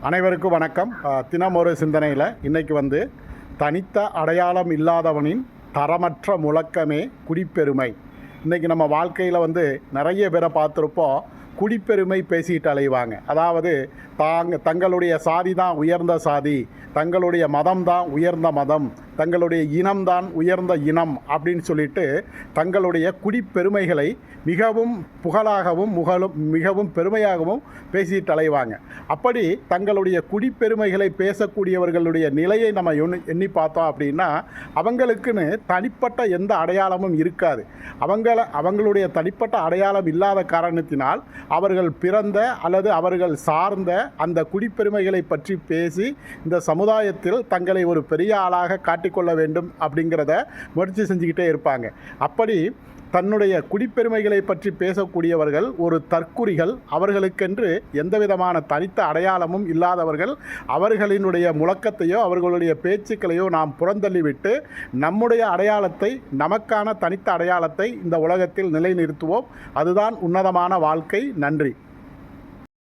அனைவருக்கும் வணக்கம். தினம் ஒரு சிந்தனையில் இன்றைக்கி தனித்த அடையாளம் இல்லாதவனின் தரமற்ற முழக்கமே குடிப்பெருமை. இன்றைக்கி நம்ம வாழ்க்கையில் நிறைய பேரை பார்த்துருப்போம். குடிப்பெருமை பேசிட்டு அலைவாங்க. அதாவது தங்களுடைய சாதி தான் உயர்ந்த சாதி, தங்களுடைய மதம் தான் உயர்ந்த மதம், தங்களுடைய இனம்தான் உயர்ந்த இனம் அப்படின்னு சொல்லிட்டு தங்களுடைய குடிப்பெருமைகளை மிகவும் புகழாகவும் மிகவும் பெருமையாகவும் பேசிட்டு அலைவாங்க. அப்படி தங்களுடைய குடிப்பெருமைகளை பேசக்கூடியவர்களுடைய நிலையை நம்ம எண்ணி பார்த்தோம் அப்படின்னா அவங்களுக்குன்னு தனிப்பட்ட எந்த அடையாளமும் இருக்காது. அவங்களுடைய தனிப்பட்ட அடையாளம் இல்லாத காரணத்தினால் அவர்கள் பிறந்த அல்லது அவர்கள் சார்ந்த அந்த குடிப்பெருமைகளை பற்றி பேசி இந்த சமுதாயத்தில் தங்களை ஒரு பெரிய ஆளாக காட்டிக்கொள்ள வேண்டும் அப்படிங்கிறத முயற்சி செஞ்சுக்கிட்டே இருப்பாங்க. அப்படி தன்னுடைய குடிப்பெருமைகளை பற்றி பேசக்கூடியவர்கள் ஒரு தற்குறிகள். அவர்களுக்கென்று எந்த விதமான தனித்த அடையாளமும் இல்லாதவர்கள். அவர்களினுடைய முழக்கத்தையோ அவர்களுடைய பேச்சுக்களையோ நாம் புறந்தள்ளிவிட்டு நம்முடைய அடையாளத்தை, நமக்கான தனித்த அடையாளத்தை இந்த உலகத்தில் நிலைநிறுத்துவோம். அதுதான் உன்னதமான வாழ்க்கை. நன்றி.